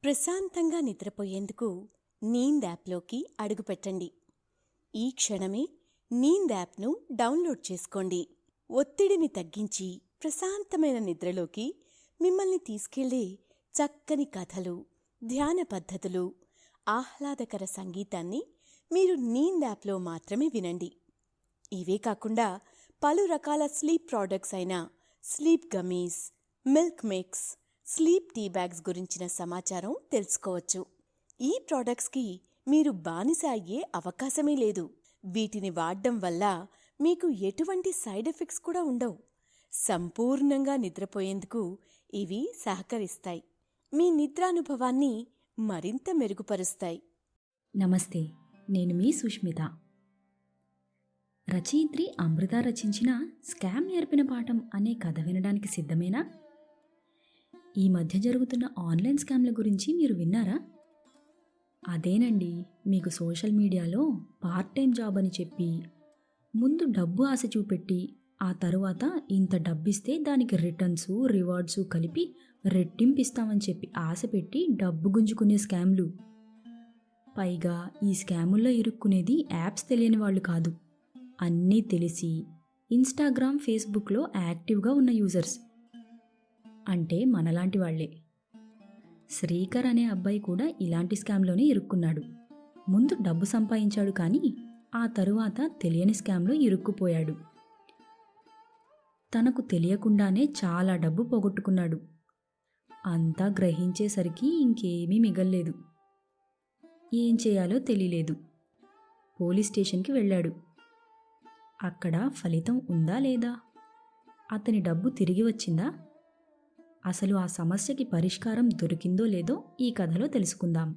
ప్రశాంతంగా నిద్రపోయేందుకు నీంద్ యాప్లోకి అడుగుపెట్టండి. ఈ క్షణమే నీంద్ యాప్ను డౌన్లోడ్ చేసుకోండి. ఒత్తిడిని తగ్గించి ప్రశాంతమైన నిద్రలోకి మిమ్మల్ని తీసుకెళ్లే చక్కని కథలు, ధ్యాన పద్ధతులు, ఆహ్లాదకర సంగీతాన్ని మీరు నీంద్ యాప్లో మాత్రమే వినండి. ఇవే కాకుండా పలు రకాల స్లీప్ ప్రోడక్ట్స్ అయిన sleep gummies, milk mix, sleep tea bags గురించిన సమాచారం తెలుసుకోవచ్చు. ఈ ప్రోడక్ట్స్కి మీరు బానిస అయ్యే అవకాశమే లేదు. వీటిని వాడడం వల్ల మీకు ఎటువంటి సైడ్ ఎఫెక్ట్స్ కూడా ఉండవు. సంపూర్ణంగా నిద్రపోయేందుకు ఇవి సహకరిస్తాయి. మీ నిద్రానుభవాన్ని మరింత మెరుగుపరుస్తాయి. నమస్తే, నేను మీ సుష్మిత. రచయిత్రి అమృత రచించిన స్కామ్ నేర్పిన పాఠం అనే కథ వినడానికి సిద్ధమేనా? ఈ మధ్య జరుగుతున్న ఆన్లైన్ స్కామ్ల గురించి మీరు విన్నారా? అదేనండి, మీకు సోషల్ మీడియాలో పార్ట్ టైం జాబ్ అని చెప్పి ముందు డబ్బు ఆశ చూపెట్టి ఆ తరువాత ఇంత డబ్బిస్తే దానికి రిటర్న్స్, రివార్డ్స్ కలిపి రెట్టింపిస్తామని చెప్పి ఆశ పెట్టి డబ్బు గుంజుకునే స్కామ్లు. పైగా ఈ స్కాముల్లో ఇరుక్కునేది యాప్స్ తెలియని వాళ్ళు కాదు, అన్నీ తెలిసి ఇన్స్టాగ్రామ్, ఫేస్బుక్లో యాక్టివ్గా ఉన్న యూజర్స్, అంటే మనలాంటి వాళ్లే. శ్రీకర్ అనే అబ్బాయి కూడా ఇలాంటి స్కామ్లోనే ఇరుక్కున్నాడు. ముందు డబ్బు సంపాదించాడు, కానీ ఆ తరువాత తెలియని స్కామ్లో ఇరుక్కుపోయాడు. తనకు తెలియకుండానే చాలా డబ్బు పోగొట్టుకున్నాడు. అంతా గ్రహించేసరికి ఇంకేమీ మిగల్లేదు. ఏం చేయాలో తెలియలేదు. పోలీస్ స్టేషన్కి వెళ్ళాడు. అక్కడ ఫలితం ఉందా లేదా? అతని డబ్బు తిరిగి వచ్చిందా? అసలు ఆ సమస్యకి పరిష్కారం దొరికిందో లేదో ఈ కథలో తెలుసుకుందాం.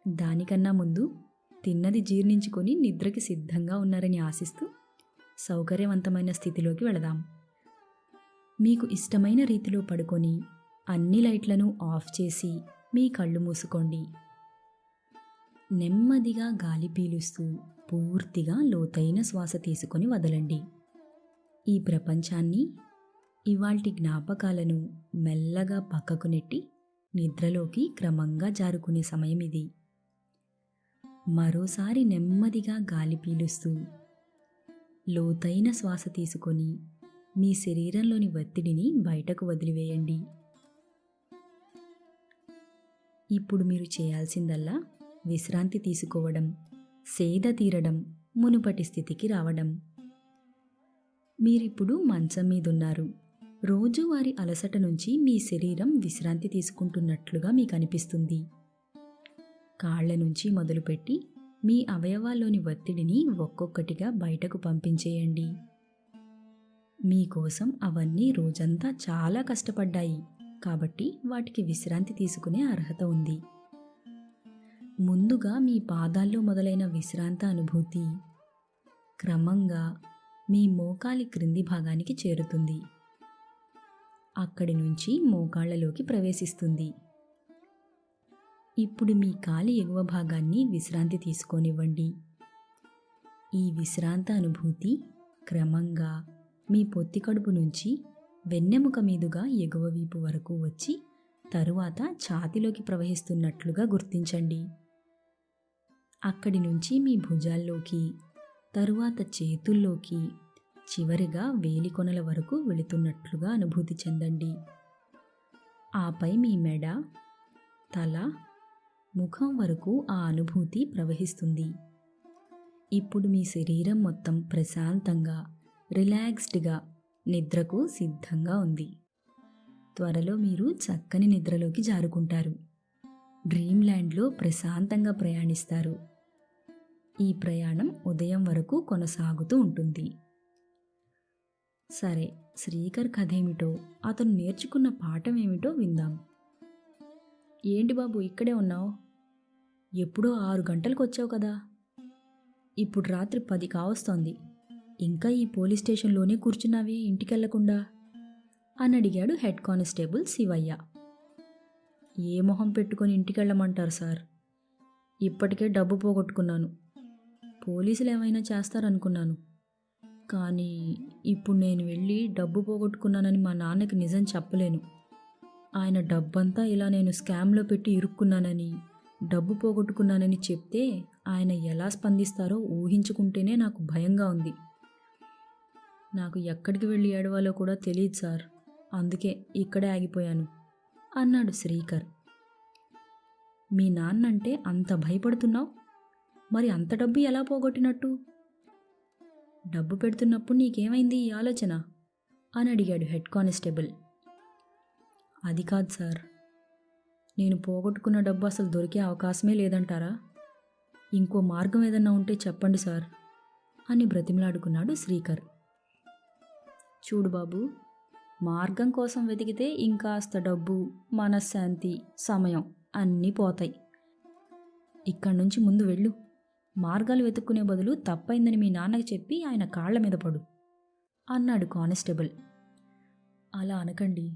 దానికన్నా ముందు తిన్నది జీర్ణించుకొని నిద్రకి సిద్ధంగా ఉన్నారని ఆశిస్తూ సౌకర్యవంతమైన స్థితిలోకి వెళదాం. మీకు ఇష్టమైన రీతిలో పడుకొని అన్ని లైట్లను ఆఫ్ చేసి మీ కళ్ళు మూసుకోండి. నెమ్మదిగా గాలి పీలుస్తూ పూర్తిగా లోతైన శ్వాస తీసుకొని వదలండి. ఈ ప్రపంచాన్ని, ఇవాల్టి జ్ఞాపకాలను మెల్లగా పక్కకు నెట్టి నిద్రలోకి క్రమంగా జారుకునే సమయం ఇది. మరోసారి నెమ్మదిగా గాలి పీలుస్తూ లోతైన శ్వాస తీసుకొని మీ శరీరంలోని ఒత్తిడిని బయటకు వదిలివేయండి. ఇప్పుడు మీరు చేయాల్సిందల్లా విశ్రాంతి తీసుకోవడం, సేద తీరడం, మునుపటి స్థితికి రావడం. మీరిప్పుడు మంచం మీదున్నారు. రోజువారీ అలసట నుంచి మీ శరీరం విశ్రాంతి తీసుకుంటున్నట్లుగా మీకు అనిపిస్తుంది. కాళ్ల నుంచి మొదలుపెట్టి మీ అవయవాల్లోని ఒత్తిడిని ఒక్కొక్కటిగా బయటకు పంపించేయండి. మీకోసం అవన్నీ రోజంతా చాలా కష్టపడ్డాయి, కాబట్టి వాటికి విశ్రాంతి తీసుకునే అర్హత ఉంది. ముందుగా మీ పాదాల్లో మొదలైన విశ్రాంత అనుభూతి క్రమంగా మీ మోకాలి క్రింది భాగానికి చేరుతుంది. అక్కడి నుంచి మోకాళ్లలోకి ప్రవేశిస్తుంది. ఇప్పుడు మీ కాలి ఎగువ భాగాన్ని విశ్రాంతి తీసుకోనివ్వండి. ఈ విశ్రాంత అనుభూతి క్రమంగా మీ పొత్తి కడుపు నుంచి వెన్నెముక మీదుగా ఎగువ వీపు వరకు వచ్చి తరువాత ఛాతీలోకి ప్రవహిస్తున్నట్లుగా గుర్తించండి. అక్కడి నుంచి మీ భుజాల్లోకి, తరువాత చేతుల్లోకి, చివరిగా వేలికొనల వరకు వెళుతున్నట్లుగా అనుభూతి చెందండి. ఆపై మీ మెడ, తల, ముఖం వరకు ఆ అనుభూతి ప్రవహిస్తుంది. ఇప్పుడు మీ శరీరం మొత్తం ప్రశాంతంగా, రిలాక్స్డ్గా నిద్రకు సిద్ధంగా ఉంది. త్వరలో మీరు చక్కని నిద్రలోకి జారుకుంటారు. డ్రీమ్ ల్యాండ్లో ప్రశాంతంగా ప్రయాణిస్తారు. ఈ ప్రయాణం ఉదయం వరకు కొనసాగుతూ ఉంటుంది. సరే, శ్రీకర్ కథేమిటో, అతను నేర్చుకున్న పాఠం ఏమిటో విందాం. ఏంటి బాబు ఇక్కడే ఉన్నావు? ఎప్పుడో 6 గంటలకు వచ్చావు కదా, ఇప్పుడు రాత్రి 10 కావస్తోంది. ఇంకా ఈ పోలీస్ స్టేషన్లోనే కూర్చున్నావే ఇంటికెళ్లకుండా అని అడిగాడు హెడ్ కానిస్టేబుల్ శివయ్య. ఏ మొహం పెట్టుకొని ఇంటికెళ్ళమంటారు సార్? ఇప్పటికే డబ్బు పోగొట్టుకున్నాను. పోలీసులు ఏమైనా చేస్తారనుకున్నాను, కానీ ఇప్పుడు నేను వెళ్ళి డబ్బు పోగొట్టుకున్నానని మా నాన్నకి నిజం చెప్పలేను. ఆయన డబ్బంతా ఇలా నేను స్కామ్లో పెట్టి ఇరుక్కున్నానని, డబ్బు పోగొట్టుకున్నానని చెప్తే ఆయన ఎలా స్పందిస్తారో ఊహించుకుంటేనే నాకు భయంగా ఉంది. నాకు ఎక్కడికి వెళ్ళి ఏడవాలో కూడా తెలియదు సార్. అందుకే ఇక్కడే ఆగిపోయాను అన్నాడు శ్రీకర్. మీ నాన్నంటే అంత భయపడుతున్నావు? మరి అంత డబ్బు ఎలా పోగొట్టినట్టు? డబ్బు పెడుతున్నప్పుడు నీకేమైంది ఈ ఆలోచన అని అడిగాడు హెడ్ కానిస్టేబుల్. అది కాదు సార్, నేను పోగొట్టుకున్న డబ్బు అసలు దొరికే అవకాశమే లేదంటారా? ఇంకో మార్గం ఏదన్నా ఉంటే చెప్పండి సార్ అని బ్రతిమలాడుకున్నాడు శ్రీకర్. చూడు బాబు, మార్గం కోసం వెతికితే ఇంకాస్త డబ్బు, మనశ్శాంతి, సమయం అన్నీ పోతాయి. ఇక్కడి నుంచి ముందు వెళ్ళు. మార్గాలు వెతుక్కునే బదులు తప్పైందని మీ నాన్నకి చెప్పి ఆయన కాళ్ల మీద పడు అన్నాడు కానిస్టేబుల్. అలా అనకండి.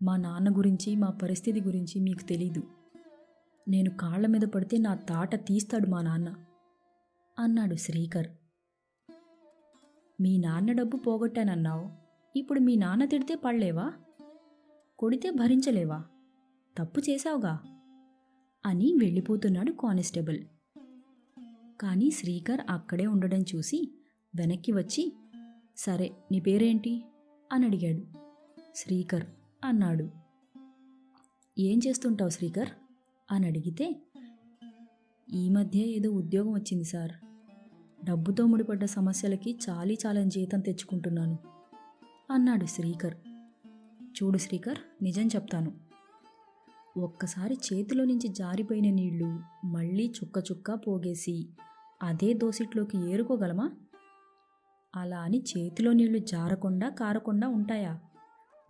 మా నాన్న గురించి, మా పరిస్థితి గురించి మీకు తెలీదు. నేను కాళ్ల మీద పడితే నా తాట తీస్తాడు మా నాన్న అన్నాడు శ్రీకర్. మీ నాన్న డబ్బు పోగొట్టానన్నావు. ఇప్పుడు మీ నాన్న తిడితే పడలేవా? కొడితే భరించలేవా? తప్పు చేశావుగా అని వెళ్ళిపోతున్నాడు కానిస్టేబుల్. కానీ శ్రీకర్ అక్కడే ఉండడం చూసి వెనక్కి వచ్చి, సరే నీ పేరేంటి అని అడిగాడు. శ్రీకర్ అన్నాడు. ఏం చేస్తుంటావు శ్రీకర్ అని అడిగితే, ఈ మధ్య ఏదో ఉద్యోగం వచ్చింది సార్. డబ్బుతో ముడిపడ్డ సమస్యలకి చాలని జీతం తెచ్చుకుంటున్నాను అన్నాడు శ్రీకర్. చూడు శ్రీకర్, నిజం చెప్తాను. ఒక్కసారి చేతిలో నుంచి జారిపోయిన నీళ్లు మళ్ళీ చుక్క చుక్క పోగేసి అదే దోసిట్లోకి ఏరుకోగలమా? అలా అని చేతిలో నీళ్లు జారకుండా కారకుండా ఉంటాయా?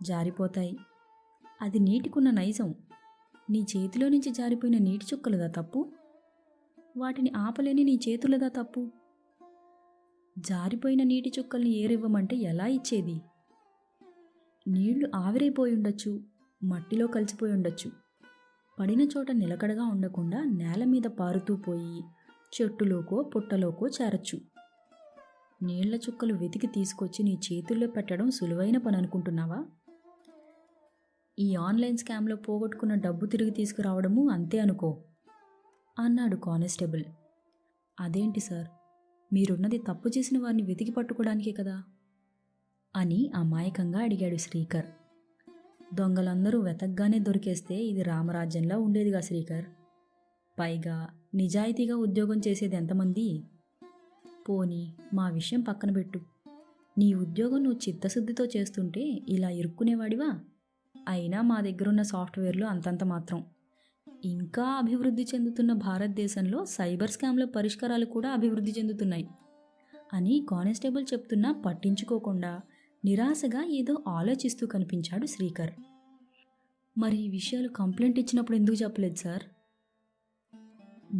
జారిపోతాయి. అది నీటికున్న నైజం. నీ చేతిలో నుంచి జారిపోయిన నీటి చుక్కలదా తప్పు? వాటిని ఆపలేని నీ చేతులదా తప్పు? జారిపోయిన నీటి చుక్కల్ని ఏరివ్వమంటే ఎలా ఇచ్చేది? నీళ్లు ఆవిరైపోయి ఉండొచ్చు, మట్టిలో కలిసిపోయి ఉండొచ్చు. పడిన చోట నిలకడగా ఉండకుండా నేల మీద పారుతూ పోయి చెట్టులోకో పుట్టలోకో చేరచ్చు. నీళ్ల చుక్కలు వెతికి తీసుకొచ్చి నీ చేతుల్లో పెట్టడం సులువైన పని అనుకుంటున్నావా? ఈ ఆన్లైన్ స్కామ్లో పోగొట్టుకున్న డబ్బు తిరిగి తీసుకురావడము అంతే అనుకో అన్నాడు కానిస్టేబుల్. అదేంటి సార్, మీరున్నది తప్పు చేసిన వారిని వెతికి పట్టుకోవడానికే కదా అని అమాయకంగా అడిగాడు శ్రీకర్. దొంగలందరూ వెతగ్గానే దొరికేస్తే ఇది రామరాజ్యంలా ఉండేదిగా శ్రీకర్. పైగా నిజాయితీగా ఉద్యోగం చేసేది ఎంతమంది? పోనీ మా విషయం పక్కన పెట్టు. నీ ఉద్యోగం నువ్వు చిత్తశుద్ధితో చేస్తుంటే ఇలా ఇరుక్కునేవాడివా? అయినా మా దగ్గరున్న సాఫ్ట్వేర్లు అంతంత మాత్రం. ఇంకా అభివృద్ధి చెందుతున్న భారతదేశంలో సైబర్ స్కామ్ల పరిష్కారాలు కూడా అభివృద్ధి చెందుతున్నాయి అని కానిస్టేబుల్ చెప్తున్నా పట్టించుకోకుండా నిరాశగా ఏదో ఆలోచిస్తూ కనిపించాడు శ్రీకర్. మరి ఈ విషయాలు కంప్లైంట్ ఇచ్చినప్పుడు ఎందుకు చెప్పలేదు సార్?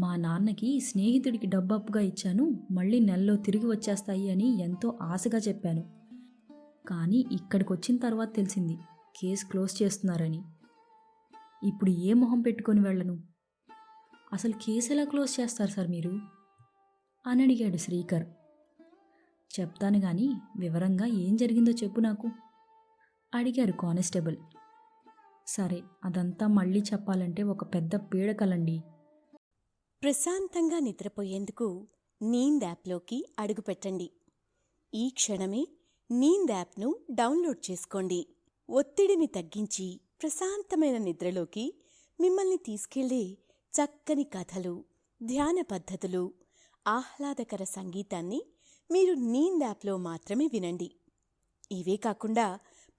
మా నాన్నకి స్నేహితుడికి డబ్బు అప్పుగా ఇచ్చాను, మళ్ళీ నెలలో తిరిగి వచ్చేస్తాయి అని ఎంతో ఆశగా చెప్పాను. కానీ ఇక్కడికి వచ్చిన తర్వాత తెలిసింది కేసు క్లోజ్ చేస్తున్నారని. ఇప్పుడు ఏ మొహం పెట్టుకొని వెళ్ళను? అసలు కేసు ఎలా క్లోజ్ చేస్తారు సార్ మీరు అని అడిగాడు శ్రీకర్. చెప్తాను గాని వివరంగా ఏం జరిగిందో చెప్పు నాకు అడిగారు కానిస్టేబుల్. సరే, అదంతా మళ్ళీ చెప్పాలంటే ఒక పెద్ద పీడకలండి. ప్రశాంతంగా నిద్రపోయేందుకు నీంద్ యాప్లోకి అడుగుపెట్టండి. ఈ క్షణమే నీంద్ యాప్ను డౌన్లోడ్ చేసుకోండి. ఒత్తిడిని తగ్గించి ప్రశాంతమైన నిద్రలోకి మిమ్మల్ని తీసుకెళ్లే చక్కని కథలు, ధ్యాన పద్ధతులు, ఆహ్లాదకర సంగీతాన్ని మీరు నీంద్ యాప్లో మాత్రమే వినండి. ఇవే కాకుండా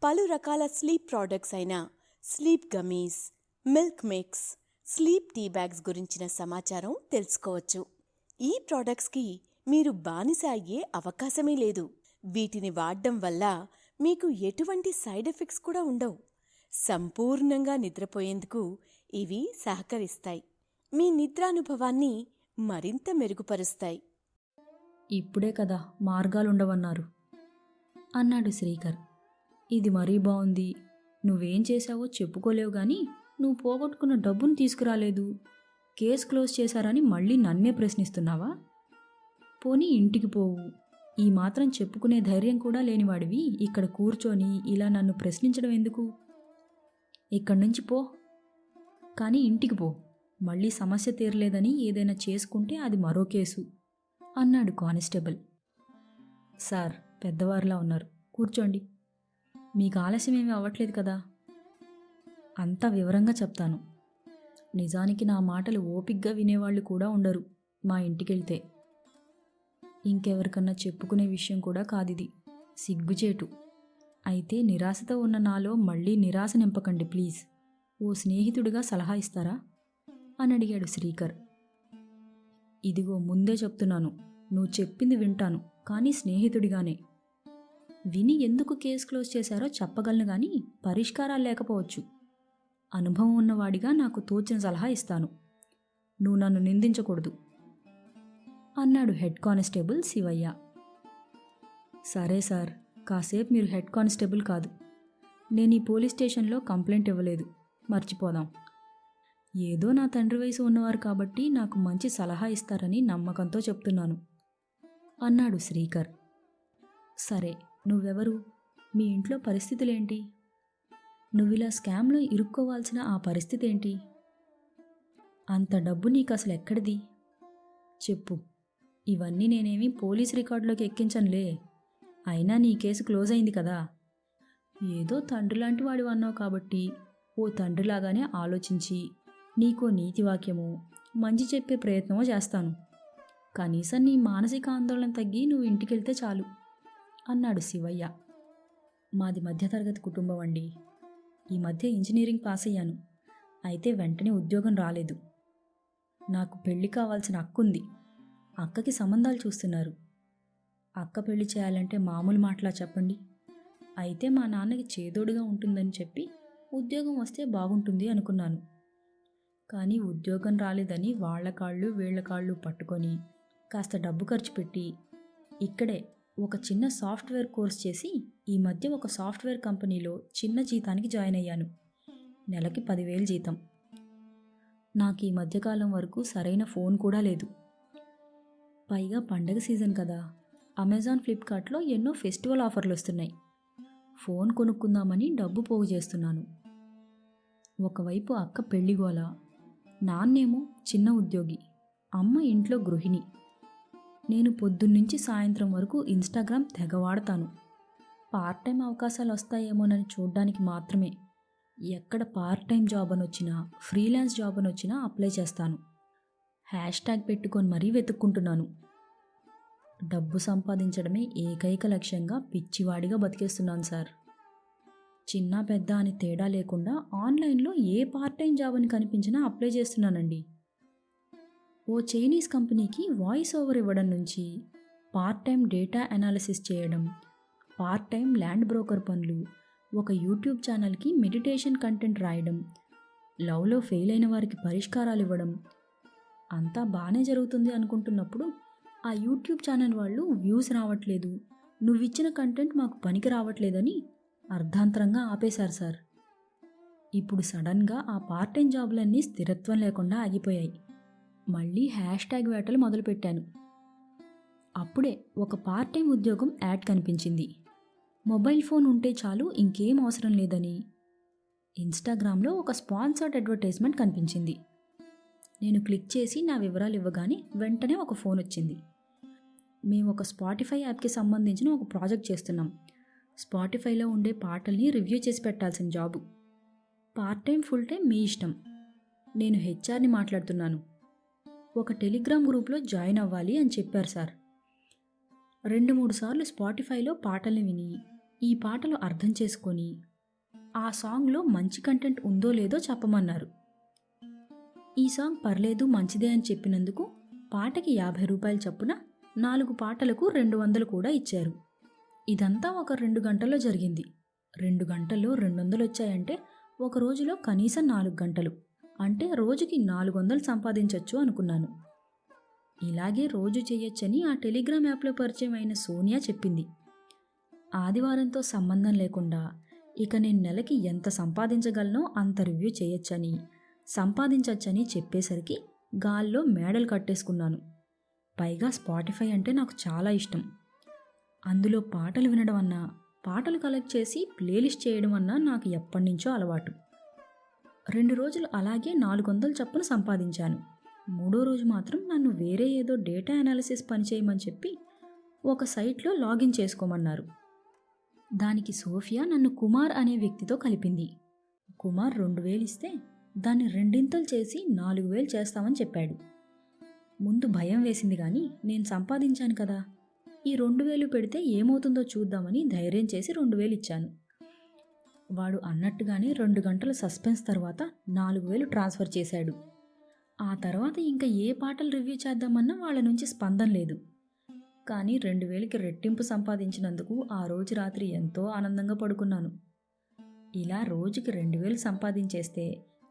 పలు రకాల స్లీప్ ప్రోడక్ట్స్ అయిన sleep gummies, milk mix, sleep tea bags గురించిన సమాచారం తెలుసుకోవచ్చు. ఈ ప్రోడక్ట్స్కి మీరు బానిస అయ్యే అవకాశమే లేదు. వీటిని వాడడం వల్ల మీకు ఎటువంటి సైడ్ ఎఫెక్ట్స్ కూడా ఉండవు. సంపూర్ణంగా నిద్రపోయేందుకు ఇవి సహకరిస్తాయి. మీ నిద్రానుభవాన్ని మరింత మెరుగుపరుస్తాయి. ఇప్పుడే కదా మార్గాలుండవన్నారు అన్నాడు శ్రీకర్. ఇది మరీ బాగుంది. నువ్వేం చేశావో చెప్పుకోలేవు గాని నువ్వు పోగొట్టుకున్న డబ్బును తీసుకురాలేదు, కేసు క్లోజ్ చేశారని మళ్ళీ నన్నే ప్రశ్నిస్తున్నావా? పోనీ ఇంటికి పోవు. ఈ మాత్రం చెప్పుకునే ధైర్యం కూడా లేనివాడివి ఇక్కడ కూర్చొని ఇలా నన్ను ప్రశ్నించడం ఎందుకు? ఇక్కడి నుంచి పో, కానీ ఇంటికి పో. మళ్ళీ సమస్య తీరలేదని ఏదైనా చేసుకుంటే అది మరో కేసు అన్నాడు కానిస్టేబుల్. సార్, పెద్దవారిలా ఉన్నారు, కూర్చోండి. మీకు ఆలస్యం ఏమీ అవ్వట్లేదు కదా? అంతా వివరంగా చెప్తాను. నిజానికి నా మాటలు ఓపిగ్గా వినేవాళ్ళు కూడా ఉండరు మా ఇంటికెళ్తే. ఇంకెవరికన్నా చెప్పుకునే విషయం కూడా కాదిది, సిగ్గుచేటు. అయితే నిరాశతో ఉన్న నాలో మళ్ళీ నిరాశ నింపకండి ప్లీజ్. ఓ స్నేహితుడిగా సలహా ఇస్తారా అని అడిగాడు శ్రీకర్. ఇదిగో ముందే చెప్తున్నాను, నువ్వు చెప్పింది వింటాను, కానీ స్నేహితుడిగానే. విని ఎందుకు కేసు క్లోజ్ చేశారో చెప్పగలను, కానీ పరిష్కారాలు లేకపోవచ్చు. అనుభవం ఉన్నవాడిగా నాకు తోచిన సలహా ఇస్తాను. నువ్వు నన్ను నిందించకూడదు అన్నాడు హెడ్ కానిస్టేబుల్ శివయ్య. సరే సార్, కాసేపు మీరు హెడ్ కానిస్టేబుల్ కాదు. నేను ఈ పోలీస్ స్టేషన్లో కంప్లైంట్ ఇవ్వలేదు, మర్చిపోదాం. ఏదో నా తండ్రి వయసు ఉన్నవారు కాబట్టి నాకు మంచి సలహా ఇస్తారని నమ్మకంతో చెప్తున్నాను అన్నాడు శ్రీకర్. సరే, నువ్వెవరు? మీ ఇంట్లో పరిస్థితులేంటి? నువ్విలా స్కామ్లో ఇరుక్కోవాల్సిన ఆ పరిస్థితి ఏంటి? అంత డబ్బు నీకు అసలు ఎక్కడిది? చెప్పు. ఇవన్నీ నేనేమీ పోలీస్ రికార్డులోకి ఎక్కించనులే. అయినా నీ కేసు క్లోజ్ అయింది కదా. ఏదో తండ్రిలాంటి వాడివి అన్నావు కాబట్టి ఓ తండ్రిలాగానే ఆలోచించి నీకో నీతివాక్యమో మంచి చెప్పే ప్రయత్నమో చేస్తాను. కనీసం నీ మానసిక ఆందోళన తగ్గి నువ్వు ఇంటికెళ్తే చాలు అన్నాడు శివయ్య. మాది మధ్యతరగతి కుటుంబం అండి. ఈ మధ్య ఇంజనీరింగ్ పాస్ అయ్యాను. అయితే వెంటనే ఉద్యోగం రాలేదు. నాకు పెళ్లి కావాల్సిన అక్కుంది. అక్కకి సంబంధాలు చూస్తున్నారు. అక్క పెళ్లి చేయాలంటే మామూలు మాటలా చెప్పండి. అయితే మా నాన్నకి చేదోడుగా ఉంటుందని చెప్పి ఉద్యోగం వస్తే బాగుంటుంది అనుకున్నాను. కానీ ఉద్యోగం రాలేదని వాళ్ళ కాళ్ళు వీళ్ళ కాళ్ళు పట్టుకొని కాస్త డబ్బు ఖర్చు పెట్టి ఇక్కడే ఒక చిన్న సాఫ్ట్వేర్ కోర్స్ చేసి ఈ మధ్య ఒక సాఫ్ట్వేర్ కంపెనీలో చిన్న జీతానికి జాయిన్ అయ్యాను. నెలకి 10,000 జీతం. నాకు ఈ మధ్యకాలం వరకు సరైన ఫోన్ కూడా లేదు. పైగా పండగ సీజన్ కదా, అమెజాన్, ఫ్లిప్కార్ట్లో ఎన్నో ఫెస్టివల్ ఆఫర్లు వస్తున్నాయి. ఫోన్ కొనుక్కుందామని డబ్బు పోగు చేస్తున్నాను. ఒకవైపు అక్క పెళ్లిగోల, నాన్నేమో చిన్న ఉద్యోగి, అమ్మ ఇంట్లో గృహిణి. నేను పొద్దున్నుంచి సాయంత్రం వరకు ఇన్స్టాగ్రామ్ తెగ వాడతాను. పార్ట్ టైం అవకాశాలు వస్తాయేమోనని చూడ్డానికి మాత్రమే. ఎక్కడ పార్ట్ టైం జాబ్ అని వచ్చినా, ఫ్రీలాన్స్ జాబ్ అని వచ్చినా అప్లై చేస్తాను. హ్యాష్ట్యాగ్ పెట్టుకొని మరీ వెతుక్కుంటున్నాను. డబ్బు సంపాదించడమే ఏకైక లక్ష్యంగా పిచ్చివాడిగా బతికేస్తున్నాను సార్. చిన్న పెద్ద అని తేడా లేకుండా ఆన్లైన్లో ఏ పార్ట్ టైం జాబ్ అని కనిపించినా అప్లై చేస్తున్నానండి. ఓ చైనీస్ కంపెనీకి వాయిస్ ఓవర్ ఇవ్వడం నుంచి పార్ట్ టైం డేటా అనాలిసిస్ చేయడం, పార్ట్ టైం ల్యాండ్ బ్రోకర్ పనులు, ఒక యూట్యూబ్ ఛానల్కి మెడిటేషన్ కంటెంట్ రాయడం, లవ్లో ఫెయిల్ అయిన వారికి పరిష్కారాలు ఇవ్వడం, అంతా బాగానే జరుగుతుంది అనుకుంటున్నప్పుడు ఆ యూట్యూబ్ ఛానల్ వాళ్ళు వ్యూస్ రావట్లేదు, నువ్విచ్చిన కంటెంట్ మాకు పనికి రావట్లేదని అర్ధాంతరంగా ఆపేశారు సార్. ఇప్పుడు సడన్గా ఆ పార్ట్ టైం జాబులన్నీ స్థిరత్వం లేకుండా ఆగిపోయాయి. మళ్ళీ హ్యాష్ట్యాగ్ వేటలు మొదలుపెట్టాను. అప్పుడే ఒక పార్ట్ టైం ఉద్యోగం యాడ్ కనిపించింది. మొబైల్ ఫోన్ ఉంటే చాలు, ఇంకేం అవసరం లేదని. ఇన్స్టాగ్రామ్లో ఒక స్పాన్సర్డ్ అడ్వర్టైజ్మెంట్ కనిపించింది. నేను క్లిక్ చేసి నా వివరాలు ఇవ్వగానే వెంటనే ఒక ఫోన్ వచ్చింది. మేము ఒక స్పాటిఫై యాప్కి సంబంధించిన ఒక ప్రాజెక్ట్ చేస్తున్నాం. స్పాటిఫైలో ఉండే పాటల్ని రివ్యూ చేసి పెట్టాల్సిన job. Part time full time మీ ఇష్టం. నేను హెచ్ఆర్ని మాట్లాడుతున్నాను. ఒక టెలిగ్రామ్ గ్రూప్లో జాయిన్ అవ్వాలి అని చెప్పారు సార్. 2-3 సార్లు స్పాటిఫైలో పాటల్ని విని ఈ పాటలు అర్థం చేసుకొని ఆ సాంగ్లో మంచి కంటెంట్ ఉందో లేదో చెప్పమన్నారు. ఈ సాంగ్ పర్లేదు మంచిదే అని చెప్పినందుకు పాటకి 50 రూపాయలు చొప్పున 4 పాటలకు 200 కూడా ఇచ్చారు. ఇదంతా ఒక 2 గంటల్లో జరిగింది. 2 గంటల్లో 200 వచ్చాయంటే ఒక రోజులో కనీసం 4 గంటలు, అంటే రోజుకి 400 సంపాదించవచ్చు అనుకున్నాను. ఇలాగే రోజు చేయొచ్చని ఆ టెలిగ్రామ్ యాప్లో పరిచయం అయిన సోనియా చెప్పింది. ఆదివారంతో సంబంధం లేకుండా ఇక నేను నెలకి ఎంత సంపాదించగలనో అంత రివ్యూ చేయొచ్చని, సంపాదించొచ్చని చెప్పేసరికి గాల్లో మేడలు కట్టేసుకున్నాను. పైగా స్పాటిఫై అంటే నాకు చాలా ఇష్టం. అందులో పాటలు వినడం అన్నా, పాటలు కలెక్ట్ చేసి ప్లేలిస్ట్ చేయడం అన్నా నాకు ఎప్పటినుంచో అలవాటు. 2 రోజులు అలాగే 400 చొప్పున సంపాదించాను. 3వ రోజు మాత్రం నన్ను వేరే ఏదో డేటా అనాలిసిస్ పని చేయమని చెప్పి ఒక సైట్లో లాగిన్ చేసుకోమన్నారు. దానికి సోఫియా నన్ను కుమార్ అనే వ్యక్తితో కలిపింది. కుమార్ 2000 ఇస్తే దాన్ని రెండింతలు చేసి 4000 చేస్తామని చెప్పాడు. ముందు భయం వేసింది కానీ నేను సంపాదించాను కదా, ఈ 2000 పెడితే ఏమవుతుందో చూద్దామని ధైర్యం చేసి 2000 ఇచ్చాను. వాడు అన్నట్టుగానే 2 గంటల సస్పెన్స్ తర్వాత 4000 ట్రాన్స్ఫర్ చేశాడు. ఆ తర్వాత ఇంకా ఏ పాటలు రివ్యూ చేద్దామన్నా వాళ్ళ నుంచి స్పందన లేదు. కానీ 2000కి రెట్టింపు సంపాదించినందుకు ఆ రోజు రాత్రి ఎంతో ఆనందంగా పడుకున్నాను. ఇలా రోజుకి 2000 సంపాదించేస్తే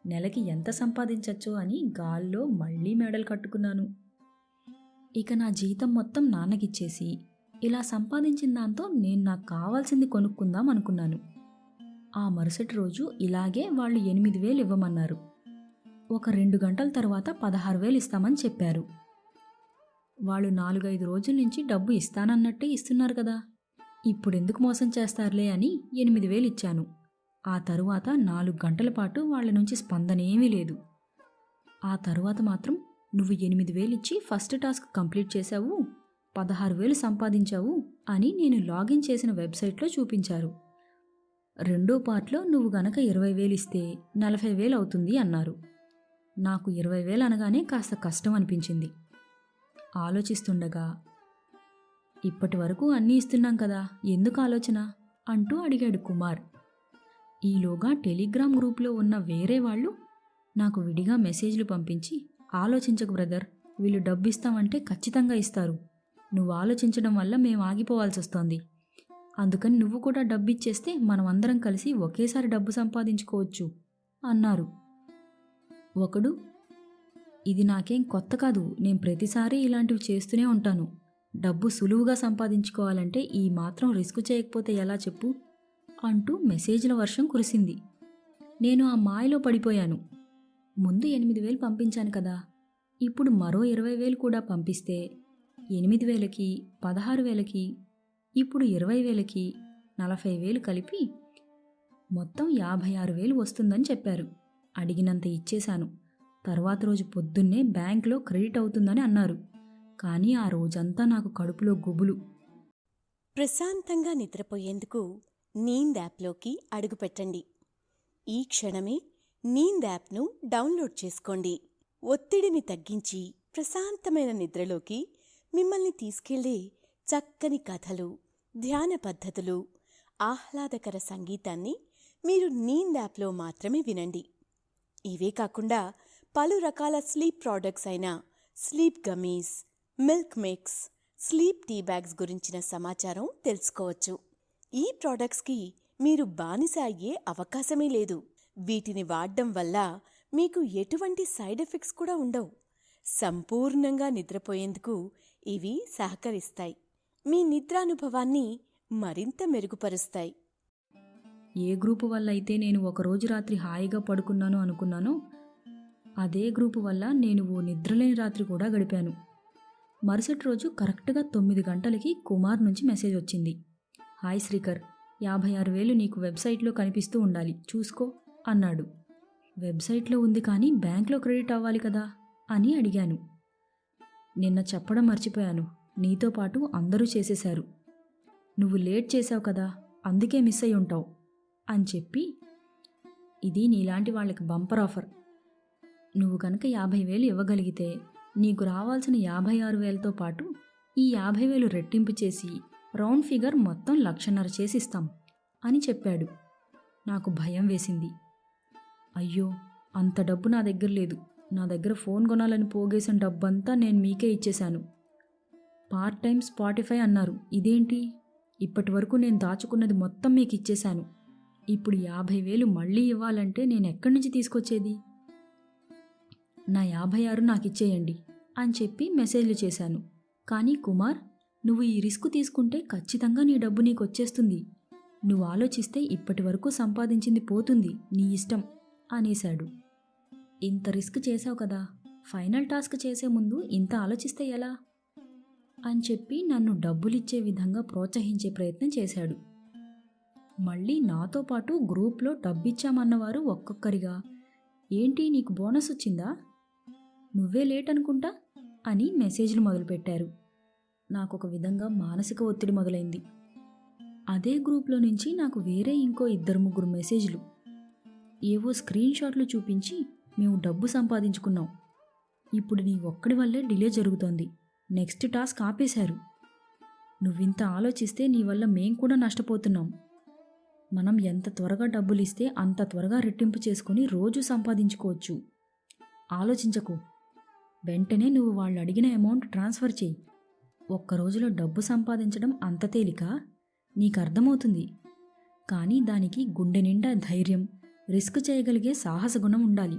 నెలకి ఎంత సంపాదించచ్చో అని గాల్లో మళ్ళీ మెడలు కట్టుకున్నాను. ఇక నా జీతం మొత్తం నాన్నకిచ్చేసి ఇలా సంపాదించిన దాంతో నేను నాకు కావాల్సింది కొనుక్కుందాం అనుకున్నాను. ఆ మరుసటి రోజు ఇలాగే వాళ్ళు 8000 ఇవ్వమన్నారు. ఒక 2 గంటల తర్వాత 16000 ఇస్తామని చెప్పారు. వాళ్ళు 4-5 రోజుల నుంచి డబ్బు ఇస్తానన్నట్టే ఇస్తున్నారు కదా, ఇప్పుడెందుకు మోసం చేస్తారులే అని 8000 ఇచ్చాను. ఆ తరువాత 4 గంటల పాటు వాళ్ళ నుంచి స్పందనేమీ లేదు. ఆ తరువాత మాత్రం నువ్వు 8000 ఇచ్చి ఫస్ట్ టాస్క్ కంప్లీట్ చేశావు, 16000 సంపాదించావు అని నేను లాగిన్ చేసిన వెబ్సైట్లో చూపించారు. రెండో పార్ట్లో నువ్వు గనక 20000 ఇస్తే 40000 అవుతుంది అన్నారు. నాకు 20000 అనగానే కాస్త కష్టం అనిపించింది. ఆలోచిస్తుండగా, ఇప్పటి వరకు అన్నీ ఇస్తున్నాం కదా, ఎందుకు ఆలోచన అంటూ అడిగాడు కుమార్. ఈలోగా టెలిగ్రామ్ గ్రూప్లో ఉన్న వేరే వాళ్ళు నాకు విడిగా మెసేజ్లు పంపించి, ఆలోచించకు బ్రదర్, వీళ్ళు డబ్బు ఇస్తామంటే ఖచ్చితంగా ఇస్తారు, నువ్వు ఆలోచించడం వల్ల మేము ఆగిపోవాల్సి వస్తోంది, అందుకని నువ్వు కూడా డబ్బు ఇచ్చేస్తే మనం అందరం కలిసి ఒకేసారి డబ్బు సంపాదించుకోవచ్చు అన్నారు. ఒకడు, ఇది నాకేం కొత్త కాదు, నేను ప్రతిసారి ఇలాంటివి చేస్తూనే ఉంటాను, డబ్బు సులువుగా సంపాదించుకోవాలంటే ఈ మాత్రం రిస్క్ చేయకపోతే ఎలా చెప్పు అంటూ మెసేజ్ల వర్షం కురిసింది. నేను ఆ మాయలో పడిపోయాను. ముందు 8000 పంపించాను కదా, ఇప్పుడు మరో 20000 కూడా పంపిస్తే 8000కి 16000కి ఇప్పుడు 20000కి 40000 కలిపి మొత్తం 56000 వస్తుందని చెప్పారు. అడిగినంత ఇచ్చేశాను. తర్వాత రోజు పొద్దున్నే బ్యాంకులో క్రెడిట్ అవుతుందని అన్నారు. కానీ ఆ రోజంతా నాకు కడుపులో గుబులు. ప్రశాంతంగా నిద్రపోయేందుకు నీంద్ యాప్లోకి అడుగుపెట్టండి. ఈ క్షణమే నీంద్ యాప్ను డౌన్లోడ్ చేసుకోండి. ఒత్తిడిని తగ్గించి ప్రశాంతమైన నిద్రలోకి మిమ్మల్ని తీసుకెళ్లే చక్కని కథలు, ధ్యాన పద్ధతులు, ఆహ్లాదకర సంగీతాన్ని మీరు నీంద్ యాప్లో మాత్రమే వినండి. ఇవే కాకుండా పలు రకాల స్లీప్ ప్రోడక్ట్స్ అయిన sleep gummies, milk mix, sleep tea bags గురించిన సమాచారం తెలుసుకోవచ్చు. ఈ ప్రోడక్ట్స్కి మీరు బానిస అయ్యే అవకాశమే లేదు. వీటిని వాడడం వల్ల మీకు ఎటువంటి సైడ్ ఎఫెక్ట్స్ కూడా ఉండవు. సంపూర్ణంగా నిద్రపోయేందుకు ఇవి సహకరిస్తాయి. మీ నిద్రానుభవాన్ని మరింత మెరుగుపరుస్తాయి. ఏ గ్రూపు వల్ల అయితే నేను ఒకరోజు రాత్రి హాయిగా పడుకున్నాను అనుకున్నానో అదే గ్రూపు వల్ల నేను ఓ నిద్రలేని రాత్రి కూడా గడిపాను. మరుసటి రోజు కరెక్ట్గా 9 గంటలకి కుమార్ నుంచి మెసేజ్ వచ్చింది. హాయ్ శ్రీకర్, 56000 నీకు వెబ్సైట్లో కనిపిస్తూ ఉండాలి, చూసుకో అన్నాడు. వెబ్సైట్లో ఉంది కానీ బ్యాంక్లో క్రెడిట్ అవ్వాలి కదా అని అడిగాను. నిన్న చెప్పడం మర్చిపోయాను, నీతో పాటు అందరూ చేసేశారు, నువ్వు లేట్ చేశావు కదా అందుకే మిస్ అయి ఉంటావు అని చెప్పి, ఇది నీలాంటి వాళ్ళకి బంపర్ ఆఫర్, నువ్వు కనుక 50000 ఇవ్వగలిగితే నీకు రావాల్సిన 56000తో పాటు ఈ 50000 రెట్టింపు చేసి రౌండ్ ఫిగర్ మొత్తం 1,50,000 చేసిస్తాం అని చెప్పాడు. నాకు భయం వేసింది. అయ్యో, అంత డబ్బు నా దగ్గర లేదు, నా దగ్గర ఫోన్ కొనాలని పోగేసిన డబ్బంతా నేను మీకే ఇచ్చేశాను. పార్ట్ టైం స్పాటిఫై అన్నారు, ఇదేంటి, ఇప్పటి వరకు నేను దాచుకున్నది మొత్తం మీకు ఇచ్చేశాను, ఇప్పుడు 50000 మళ్ళీ ఇవ్వాలంటే నేను ఎక్కడి నుంచి తీసుకొచ్చేది? నా 56 నాకు ఇచ్చేయండి అని చెప్పి మెసేజ్లు చేశాను. కానీ కుమార్, నువ్వు ఈ రిస్క్ తీసుకుంటే ఖచ్చితంగా నీ డబ్బు నీకు వచ్చేస్తుంది, నువ్వు ఆలోచిస్తే ఇప్పటి వరకు సంపాదించింది పోతుంది, నీ ఇష్టం అనేశాడు. ఇంత రిస్క్ చేశావు కదా, ఫైనల్ టాస్క్ చేసే ముందు ఇంత ఆలోచిస్తే ఎలా అని చెప్పి నన్ను డబ్బులిచ్చే విధంగా ప్రోత్సహించే ప్రయత్నం చేశాడు. మళ్ళీ నాతో పాటు గ్రూప్లో డబ్బిచ్చామన్నవారు ఒక్కొక్కరిగా ఏంటి నీకు బోనస్ వచ్చిందా? నువ్వే లేట్ అనుకుంటా అని మెసేజ్లు మొదలుపెట్టారు. నాకొక విధంగా మానసిక ఒత్తిడి మొదలైంది. అదే గ్రూప్లో నుంచి నాకు వేరే ఇంకో 2-3 మెసేజ్లు. ఏవో స్క్రీన్ షాట్లు చూపించి మేము డబ్బు సంపాదించుకున్నాం, ఇప్పుడు నీ ఒక్కడి వల్లే డిలే జరుగుతోంది, నెక్స్ట్ టాస్క్ ఆపేశారు, నువ్వింత ఆలోచిస్తే నీ వల్ల మేం కూడా నష్టపోతున్నాం, మనం ఎంత త్వరగా డబ్బులు ఇస్తే అంత త్వరగా రెట్టింపు చేసుకొని రోజు సంపాదించుకోవచ్చు, ఆలోచించకు, వెంటనే నువ్వు వాళ్ళు అడిగిన అమౌంట్ ట్రాన్స్ఫర్ చేయి, ఒక్క రోజులో డబ్బు సంపాదించడం అంత తేలిక నీకు అర్థమవుతుంది, కానీ దానికి గుండె నిండా ధైర్యం, రిస్క్ చేయగలిగే సాహసగుణం ఉండాలి.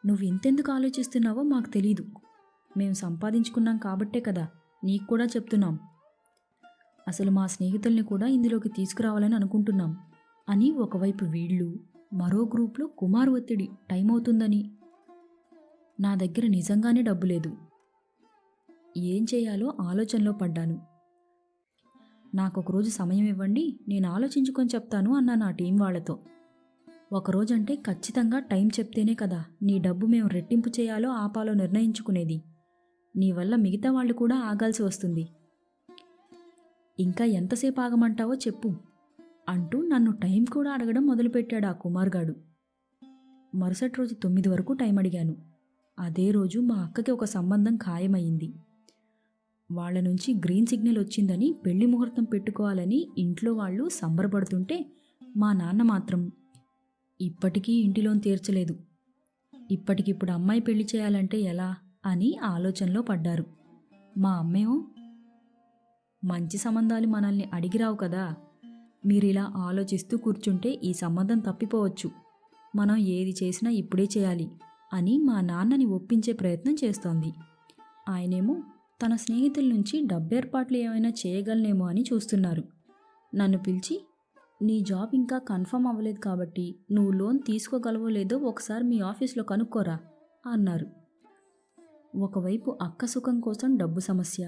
నువ్వు ఇంతెందుకు ఆలోచిస్తున్నావో మాకు తెలీదు, మేము సంపాదించుకున్నాం కాబట్టే కదా నీకు కూడా చెప్తున్నాం, అసలు మా స్నేహితుల్ని కూడా ఇందులోకి తీసుకురావాలని అనుకుంటున్నాం అని ఒకవైపు వీళ్ళు, మరో గ్రూప్లో కుమార్ ఒత్తిడి, టైం అవుతుందని. నా దగ్గర నిజంగానే డబ్బు లేదు. ఏం చేయాలో ఆలోచనలో పడ్డాను. నాకొకరోజు సమయం ఇవ్వండి, నేను ఆలోచించుకొని చెప్తాను అన్నా నా టీం వాళ్లతో. ఒకరోజంటే ఖచ్చితంగా టైం చెప్తేనే కదా నీ డబ్బు మేము రెట్టింపు చేయాలో ఆపాలో నిర్ణయించుకునేది, నీ వల్ల మిగతా వాళ్ళు కూడా ఆగాల్సి వస్తుంది, ఇంకా ఎంతసేపు ఆగమంటావో చెప్పు అంటూ నన్ను టైం కూడా అడగడం మొదలుపెట్టాడు ఆ కుమార్గాడు. మరుసటి రోజు 9 వరకు టైం అడిగాను. అదే రోజు మా అక్కకి ఒక సంబంధం ఖాయమయ్యింది. వాళ్ల నుంచి గ్రీన్ సిగ్నల్ వచ్చిందని పెళ్లి ముహూర్తం పెట్టుకోవాలని ఇంట్లో వాళ్ళు సంబరపడుతుంటే మా నాన్న మాత్రం ఇప్పటికీ ఇంటి లోన్ తీర్చలేదు, ఇప్పటికిప్పుడు అమ్మాయి పెళ్లి చేయాలంటే ఎలా అని ఆలోచనలో పడ్డారు. మా అమ్మేమో, మంచి సంబంధాలు మనల్ని అడిగిరావు కదా, మీరిలా ఆలోచిస్తూ కూర్చుంటే ఈ సంబంధం తప్పిపోవచ్చు, మనం ఏది చేసినా ఇప్పుడే చేయాలి అని మా నాన్నని ఒప్పించే ప్రయత్నం చేస్తోంది. ఆయనేమో తన స్నేహితుల నుంచి డబ్బేర్పాట్లు ఏమైనా చేయగలనేమో అని చూస్తున్నారు. నన్ను పిలిచి, నీ జాబ్ ఇంకా కన్ఫర్మ్ అవ్వలేదు కాబట్టి నువ్వు లోన్ తీసుకోగలవో లేదో ఒకసారి మీ ఆఫీస్లో కనుక్కోరా అన్నారు. ఒకవైపు అక్క సుఖం కోసం డబ్బు సమస్య,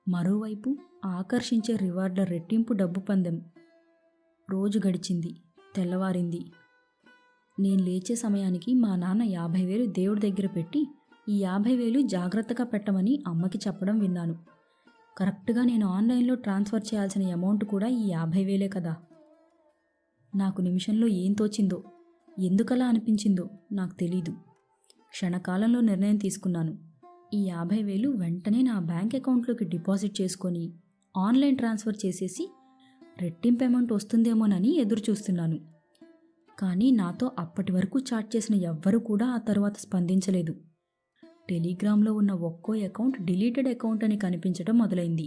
మరోవైపు ఆకర్షించే రివార్డుల రెట్టింపు డబ్బు పందెం. రోజు గడిచింది, తెల్లవారింది. నేను లేచే సమయానికి మా నాన్న 50,000 దేవుడి దగ్గర పెట్టి ఈ 50,000 జాగ్రత్తగా పెట్టమని అమ్మకి చెప్పడం విన్నాను. కరెక్ట్గా నేను ఆన్లైన్లో ట్రాన్స్ఫర్ చేయాల్సిన అమౌంట్ కూడా ఈ 50,000 కదా. నాకు నిమిషంలో ఏం తోచిందో, ఎందుకలా అనిపించిందో నాకు తెలీదు. క్షణకాలంలో నిర్ణయం తీసుకున్నాను. ఈ 50,000 వెంటనే నా బ్యాంక్ అకౌంట్లోకి డిపాజిట్ చేసుకొని ఆన్లైన్ ట్రాన్స్ఫర్ చేసేసి రెట్టింపు అమౌంట్ వస్తుందేమోనని ఎదురు చూస్తున్నాను. కానీ నాతో అప్పటి వరకు చాట్ చేసిన ఎవ్వరూ కూడా ఆ తర్వాత స్పందించలేదు. టెలిగ్రామ్లో ఉన్న ఒక్కో అకౌంట్ డిలీటెడ్ అకౌంట్ అని కనిపించడం మొదలైంది.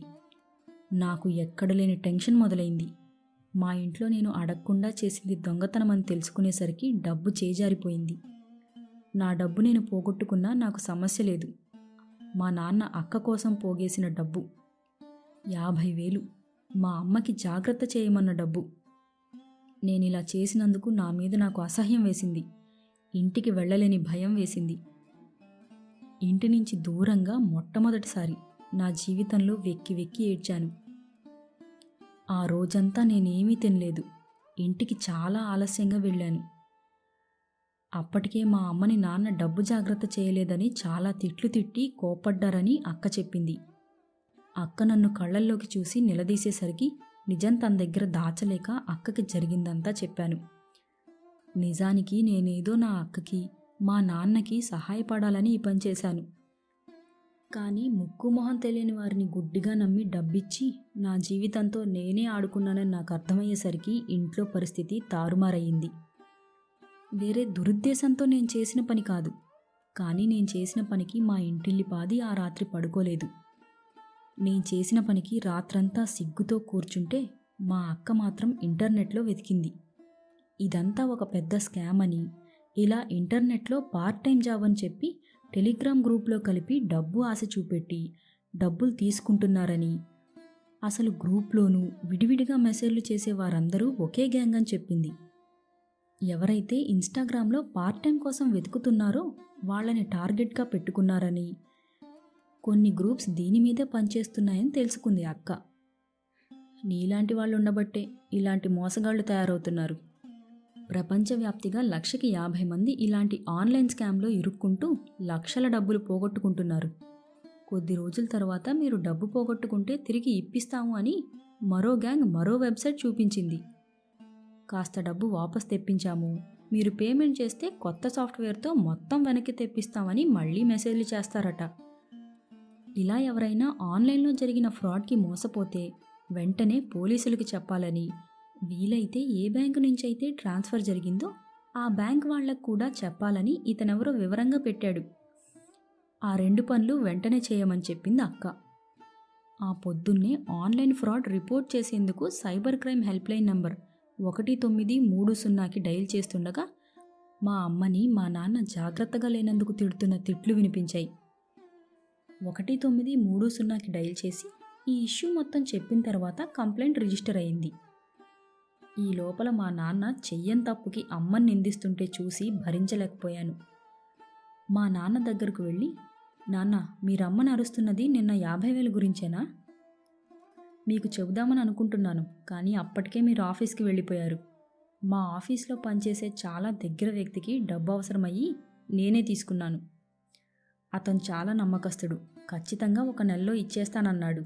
నాకు ఎక్కడలేని టెన్షన్ మొదలైంది. మా ఇంట్లో నేను అడగకుండా చేసింది దొంగతనం అని తెలుసుకునేసరికి డబ్బు చేజారిపోయింది. నా డబ్బు నేను పోగొట్టుకున్నా నాకు సమస్య లేదు. మా నాన్న అక్క కోసం పోగేసిన డబ్బు 50,000, మా అమ్మకి జాగ్రత్త చేయమన్న డబ్బు. నేనిలా చేసినందుకు నా మీద నాకు అసహ్యం వేసింది. ఇంటికి వెళ్ళలేని భయం వేసింది. ఇంటి నుంచి దూరంగా మొట్టమొదటిసారి నా జీవితంలో వెక్కి వెక్కి ఏడ్చాను. ఆ రోజంతా నేనేమీ తినలేదు. ఇంటికి చాలా ఆలస్యంగా వెళ్ళాను. అప్పటికే మా అమ్మని నాన్న డబ్బు జాగ్రత్త చేయలేదని చాలా తిట్లు తిట్టి కోపడ్డారని అక్క చెప్పింది. అక్క నన్ను కళ్ళల్లోకి చూసి నిలదీసేసరికి నిజం తన దగ్గర దాచలేక అక్కకి జరిగిందంతా చెప్పాను. నిజానికి నేనేదో నా అక్కకి, మా నాన్నకి సహాయపడాలని ఈ పని చేశాను. కానీ ముక్కు మొహం తెలియని వారిని గుడ్డిగా నమ్మి డబ్బిచ్చి నా జీవితంతో నేనే ఆడుకున్నానని నాకు అర్థమయ్యేసరికి ఇంట్లో పరిస్థితి తారుమారయ్యింది. వేరే దురుద్దేశంతో నేను చేసిన పని కాదు, కానీ నేను చేసిన పనికి మా ఇంటిల్లిపాది ఆ రాత్రి పడుకోలేదు. నేను చేసిన పనికి రాత్రంతా సిగ్గుతో కూర్చుంటే మా అక్క మాత్రం ఇంటర్నెట్లో వెతికింది. ఇదంతా ఒక పెద్ద స్కామ్ అని, ఇలా ఇంటర్నెట్లో పార్ట్ టైం జాబ్ అని చెప్పి టెలిగ్రామ్ గ్రూప్లో కలిపి డబ్బు ఆశ చూపెట్టి డబ్బులు తీసుకుంటున్నారని, అసలు గ్రూప్లోనూ విడివిడిగా మెసేజ్లు చేసే వారందరూ ఒకే గ్యాంగ్ అని చెప్పింది. ఎవరైతే ఇన్స్టాగ్రామ్లో పార్ట్ టైం కోసం వెతుకుతున్నారో వాళ్ళని టార్గెట్గా పెట్టుకున్నారని, కొన్ని గ్రూప్స్ దీని మీదే పనిచేస్తున్నాయని తెలుసుకుంది అక్క. నీలాంటి వాళ్ళు ఉండబట్టే ఇలాంటి మోసగాళ్ళు తయారవుతున్నారు. ప్రపంచవ్యాప్తిగా 1,50,000 మంది ఇలాంటి ఆన్లైన్ స్కామ్లో ఇరుక్కుంటూ లక్షల డబ్బులు పోగొట్టుకుంటున్నారు. కొద్ది రోజుల తర్వాత మీరు డబ్బు పోగొట్టుకుంటే తిరిగి ఇప్పిస్తాము అని మరో గ్యాంగ్ మరో వెబ్సైట్ చూపించింది. కాస్త డబ్బు వాపస్ తెప్పించాము, మీరు పేమెంట్ చేస్తే కొత్త సాఫ్ట్వేర్తో మొత్తం వెనక్కి తెప్పిస్తామని మళ్ళీ మెసేజ్లు చేస్తారట. ఇలా ఎవరైనా ఆన్లైన్లో జరిగిన ఫ్రాడ్కి మోసపోతే వెంటనే పోలీసులకి చెప్పాలని, వీలైతే ఏ బ్యాంకు నుంచైతే ట్రాన్స్ఫర్ జరిగిందో ఆ బ్యాంక్ వాళ్లకు కూడా చెప్పాలని ఇతనెవరో వివరంగా పెట్టాడు. ఆ 2 పనులు వెంటనే చేయమని చెప్పింది అక్క. ఆ పొద్దున్నే ఆన్లైన్ ఫ్రాడ్ రిపోర్ట్ చేసేందుకు సైబర్ క్రైమ్ హెల్ప్లైన్ నంబర్ 1930కి డయల్ చేస్తుండగా మా అమ్మని మా నాన్న జాగ్రత్తగా లేనందుకు తిడుతున్న తిట్లు వినిపించాయి. 1930కి డయల్ చేసి ఈ ఇష్యూ మొత్తం చెప్పిన తర్వాత కంప్లైంట్ రిజిస్టర్ అయింది. ఈ లోపల మా నాన్న చెయ్యని తప్పుకి అమ్మని నిందిస్తుంటే చూసి భరించలేకపోయాను. మా నాన్న దగ్గరకు వెళ్ళి, నాన్న, మీరమ్మని అరుస్తున్నది నిన్న 50,000 గురించేనా? మీకు చెబుదామని అనుకుంటున్నాను, కానీ అప్పటికే మీరు ఆఫీస్కి వెళ్ళిపోయారు. మా ఆఫీస్లో పనిచేసే చాలా దగ్గర వ్యక్తికి డబ్బు అవసరమయ్యి నేనే తీసుకున్నాను. అతను చాలా నమ్మకస్తుడు, ఖచ్చితంగా 1 నెలలో ఇచ్చేస్తానన్నాడు.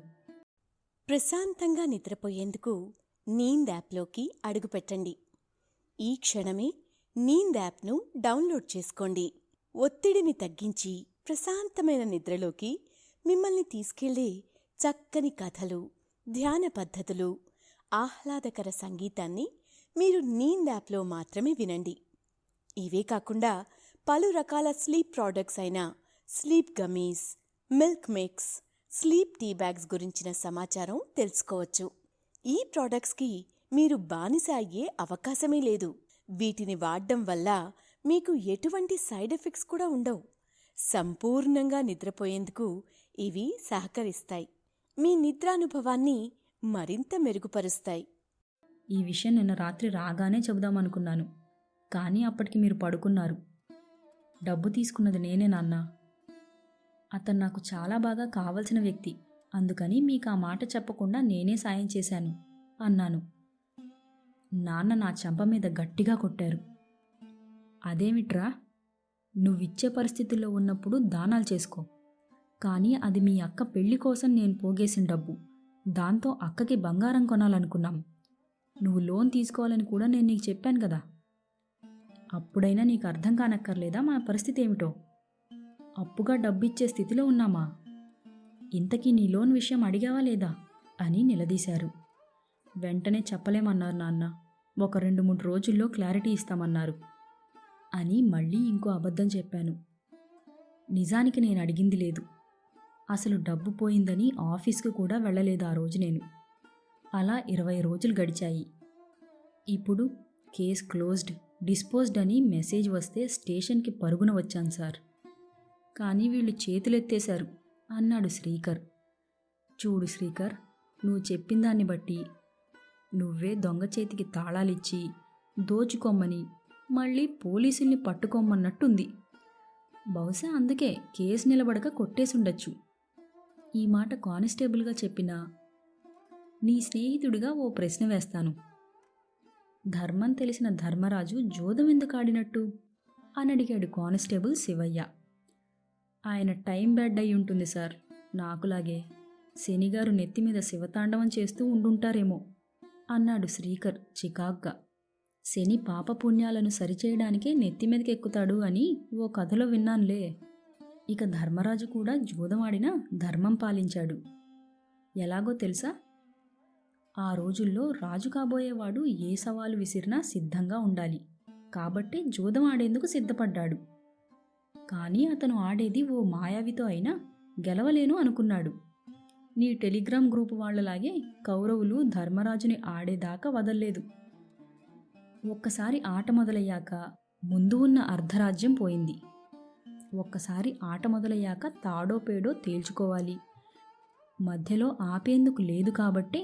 ప్రశాంతంగా నిద్రపోయేందుకు నీంద్ యాప్లోకి అడుగుపెట్టండి. ఈ క్షణమే నీంద్ యాప్ను డౌన్లోడ్ చేసుకోండి. ఒత్తిడిని తగ్గించి ప్రశాంతమైన నిద్రలోకి మిమ్మల్ని తీసుకెళ్లే చక్కని కథలు, ధ్యాన పద్ధతులు, ఆహ్లాదకర సంగీతాన్ని మీరు నీంద్ యాప్లో మాత్రమే వినండి. ఇవే కాకుండా పలు రకాల స్లీప్ ప్రోడక్ట్స్ అయిన sleep gummies, milk mix, sleep tea bags గురించిన సమాచారం తెలుసుకోవచ్చు. ఈ ప్రోడక్ట్స్కి మీరు బానిస అయ్యే అవకాశమే లేదు. వీటిని వాడడం వల్ల మీకు ఎటువంటి సైడ్ ఎఫెక్ట్స్ కూడా ఉండవు. సంపూర్ణంగా నిద్రపోయేందుకు ఇవి సహకరిస్తాయి. మీ నిద్రానుభవాన్ని మరింత మెరుగుపరుస్తాయి. ఈ విషయం నిన్న రాత్రి రాగానే చెబుదామనుకున్నాను, కానీ అప్పటికి మీరు పడుకున్నారు. డబ్బు తీసుకున్నది నేనే నాన్న. అతను నాకు చాలా బాగా కావలసిన వ్యక్తి, అందుకని మీకు ఆ మాట చెప్పకుండా నేనే సాయం చేశాను అన్నాను. నాన్న నా చెంప మీద గట్టిగా కొట్టారు. అదేమిట్రా, నువ్విచ్చే పరిస్థితుల్లో ఉన్నప్పుడు దానాలు చేసుకో, కానీ అది మీ అక్క పెళ్లి కోసం నేను పోగేసిన డబ్బు. దాంతో అక్కకి బంగారం కొనాలనుకున్నాం. నువ్వు లోన్ తీసుకోవాలని కూడా నేను నీకు చెప్పాను కదా. అప్పుడైనా నీకు అర్థం కానక్కర్లేదా మా పరిస్థితి ఏమిటో? అప్పుగా డబ్బిచ్చే స్థితిలో ఉన్నామా? ఇంతకీ నీ లోన్ విషయం అడిగావా లేదా అని నిలదీశారు. వెంటనే చెప్పలేమన్నారు నాన్న. ఒక 2-3 రోజుల్లో క్లారిటీ ఇస్తామన్నారు అని మళ్ళీ ఇంకో అబద్ధం చెప్పాను. నిజానికి నేను అడిగింది లేదు. అసలు డబ్బు పోయిందని ఆఫీస్కు కూడా వెళ్ళలేదు ఆ రోజు నేను. అలా 20 రోజులు గడిచాయి. ఇప్పుడు కేస్ క్లోజ్డ్, డిస్పోజ్డ్ అని మెసేజ్ వస్తే స్టేషన్కి పరుగున వచ్చాను సార్. కానీ వీళ్ళు చేతులెత్తేశారు అన్నాడు శ్రీకర్. చూడు శ్రీకర్, నువ్వు చెప్పిన దాన్ని బట్టి నువ్వే దొంగ చేతికి తాళాలిచ్చి దోచుకోమ్మని మళ్ళీ పోలీసుల్ని పట్టుకోమన్నట్టుంది. బహుశా అందుకే కేసు నిలబడక కొట్టేసుండొచ్చు. ఈ మాట కానిస్టేబుల్గా చెప్పినా నీ స్నేహితుడిగా ఓ ప్రశ్న వేస్తాను. ధర్మం తెలిసిన ధర్మరాజు జోదం ఎందుకు ఆడినట్టు అని అడిగాడు కానిస్టేబుల్ శివయ్య. ఆయన టైం బ్యాడ్ అయి ఉంటుంది సార్, నాకులాగే. శనిగారు నెత్తిమీద శివతాండవం చేస్తూ ఉండుంటారేమో అన్నాడు శ్రీకర్ చికాగ్గా. శని పాపపుణ్యాలను సరిచేయడానికే నెత్తిమీదకి ఎక్కుతాడు అని ఓ కథలో విన్నానులే. ఇక ధర్మరాజు కూడా జూదమాడినా ధర్మం పాలించాడు. ఎలాగో తెలుసా? ఆ రోజుల్లో రాజు కాబోయేవాడు ఏ సవాలు విసిరినా సిద్ధంగా ఉండాలి. కాబట్టే జూదం ఆడేందుకు సిద్ధపడ్డాడు. కానీ అతను ఆడేది ఓ మాయావితో అయినా గెలవలేను అనుకున్నాడు. నీ టెలిగ్రామ్ గ్రూపు వాళ్లలాగే కౌరవులు ధర్మరాజుని ఆడేదాకా వదల్లేదు. ఒక్కసారి ఆట మొదలయ్యాక ముందు ఉన్న అర్ధరాజ్యం పోయింది. ఒక్కసారి ఆట మొదలయ్యాక తాడో పేడో తేల్చుకోవాలి. మధ్యలో ఆపేందుకు లేదు కాబట్టే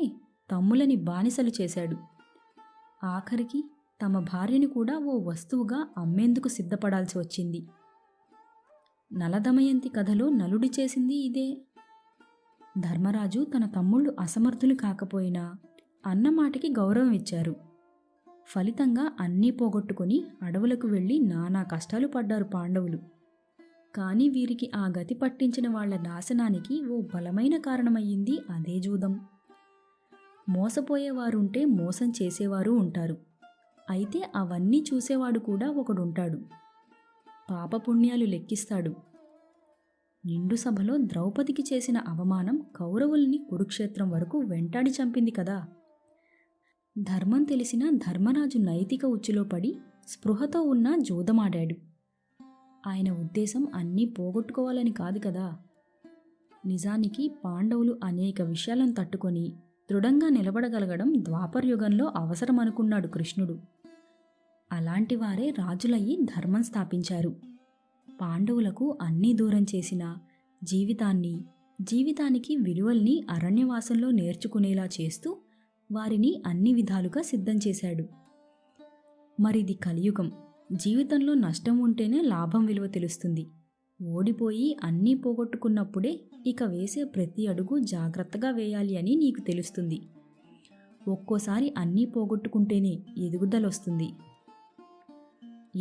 తమ్ములని బానిసలు చేశాడు. ఆఖరికి తమ భార్యని కూడా ఓ వస్తువుగా అమ్మేందుకు సిద్ధపడాల్సి వచ్చింది. నలదమయంతి కథలో నలుడి చేసింది ఇదే. ధర్మరాజు తన తమ్ముళ్ళు అసమర్థులు కాకపోయినా అన్నమాటకి గౌరవం ఇచ్చారు. ఫలితంగా అన్నీ పోగొట్టుకొని అడవులకు వెళ్ళి నానా కష్టాలు పడ్డారు పాండవులు. కానీ వీరికి ఆ గతి పట్టించిన వాళ్ల నాశనానికి ఓ బలమైన కారణమయ్యింది అదే జూదం. మోసపోయేవారుంటే మోసం చేసేవారు ఉంటారు. అయితే అవన్నీ చూసేవాడు కూడా ఒకడుంటాడు. పాపపుణ్యాలు లెక్కిస్తాడు. నిండు సభలో ద్రౌపదికి చేసిన అవమానం కౌరవుల్ని కురుక్షేత్రం వరకు వెంటాడి చంపింది కదా. ధర్మం తెలిసిన ధర్మరాజు నైతిక ఉచ్చులో పడి స్పృహతో ఉన్న జూదమాడాడు. ఆయన ఉద్దేశం అన్నీ పోగొట్టుకోవాలని కాదు కదా. నిజానికి పాండవులు అనేక విషయాలను తట్టుకొని దృఢంగా నిలబడగలగడం ద్వాపరయుగంలో అవసరమనుకున్నాడు కృష్ణుడు. అలాంటి వారే రాజులయ్యి ధర్మం స్థాపించారు. పాండవులకు అన్నీ దూరం చేసిన జీవితానికి విలువల్ని అరణ్యవాసంలో నేర్చుకునేలా చేస్తూ వారిని అన్ని విధాలుగా సిద్ధం చేశాడు. మరిది కలియుగం. జీవితంలో నష్టం ఉంటేనే లాభం విలువ తెలుస్తుంది. ఓడిపోయి అన్నీ పోగొట్టుకున్నప్పుడే ఇక వేసే ప్రతి అడుగు జాగ్రత్తగా వేయాలి అని నీకు తెలుస్తుంది. ఒక్కోసారి అన్నీ పోగొట్టుకుంటేనే ఎదుగుదలొస్తుంది.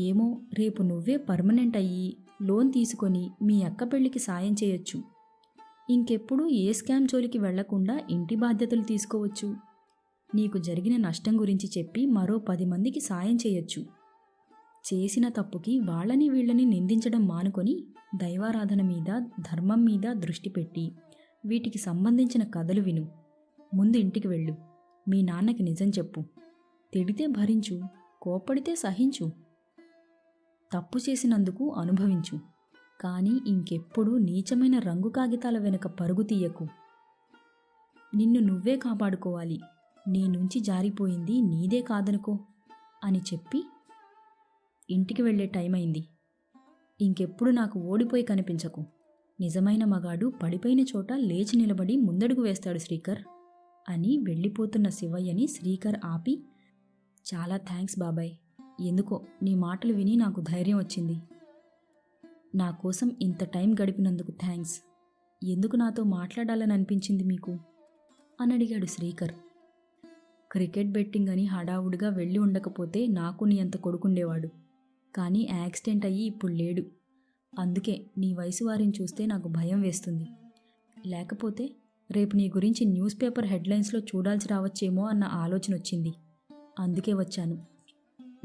ఏమో, రేపు నువ్వే పర్మనెంట్ అయ్యి లోన్ తీసుకొని మీ అక్క పెళ్లికి సాయం చేయొచ్చు. ఇంకెప్పుడు ఏ స్కామ్ జోలికి వెళ్లకుండా ఇంటి బాధ్యతలు తీసుకోవచ్చు. నీకు జరిగిన నష్టం గురించి చెప్పి మరో 10 మందికి సాయం చేయొచ్చు. చేసిన తప్పుకి వాళ్ళని వీళ్ళని నిందించడం మానుకొని దైవారాధన మీద, ధర్మం మీద దృష్టి పెట్టి వీటికి సంబంధించిన కథలు విను. ముందు ఇంటికి వెళ్ళు. మీ నాన్నకి నిజం చెప్పు. తిడితే భరించు, కోప్పడితే సహించు. తప్పు చేసినందుకు అనుభవించు. కానీ ఇంకెప్పుడూ నీచమైన రంగు కాగితాల వెనుక పరుగు తీయకు. నిన్ను నువ్వే కాపాడుకోవాలి. నీ నుంచి జారిపోయింది నీదే కాదనుకో అని చెప్పి ఇంటికి వెళ్ళే టైం అయింది. ఇంకెప్పుడు నాకు ఓడిపోయి కనిపించకు. నిజమైన మగాడు పడిపోయిన చోట లేచి నిలబడి ముందడుగు వేస్తాడు శ్రీకర్ అని వెళ్ళిపోతున్న శివయ్యని శ్రీకర్ ఆపి, చాలా థ్యాంక్స్ బాబాయ్. ఎందుకో నీ మాటలు విని నాకు ధైర్యం వచ్చింది. నా కోసం ఇంత టైం గడిపినందుకు థ్యాంక్స్. ఎందుకు నాతో మాట్లాడాలని అనిపించింది మీకు అని అడిగాడు శ్రీకర్. క్రికెట్ బెట్టింగ్ అని హడావుడిగా వెళ్ళి ఉండకపోతే నాకు నీ అంత కొడుకుండేవాడు. కానీ యాక్సిడెంట్ అయ్యి ఇప్పుడు లేడు. అందుకే నీ వయసు వారిని చూస్తే నాకు భయం వేస్తుంది. లేకపోతే రేపు నీ గురించి న్యూస్ పేపర్ హెడ్లైన్స్లో చూడాల్సి రావచ్చేమో అన్న ఆలోచన వచ్చింది. అందుకే వచ్చాను.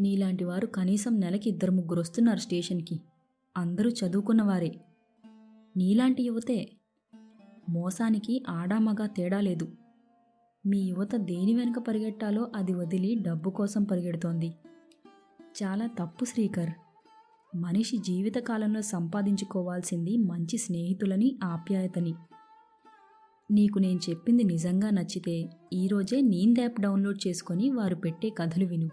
నీలాంటి వారు కనీసం నెలకి 2-3 వస్తున్నారు స్టేషన్కి. అందరూ చదువుకున్నవారే. నీలాంటి యువతే. మోసానికి ఆడామగా తేడా లేదు. మీ యువత దేని వెనుక పరిగెట్టాలో అది వదిలి డబ్బు కోసం పరిగెడుతోంది. చాలా తప్పు శ్రీకర్. మనిషి జీవితకాలంలో సంపాదించుకోవాల్సింది మంచి స్నేహితులని, ఆప్యాయతని. నీకు నేను చెప్పింది నిజంగా నచ్చితే ఈరోజే నీంద్ యాప్ డౌన్లోడ్ చేసుకొని వారు పెట్టే కథలు విను.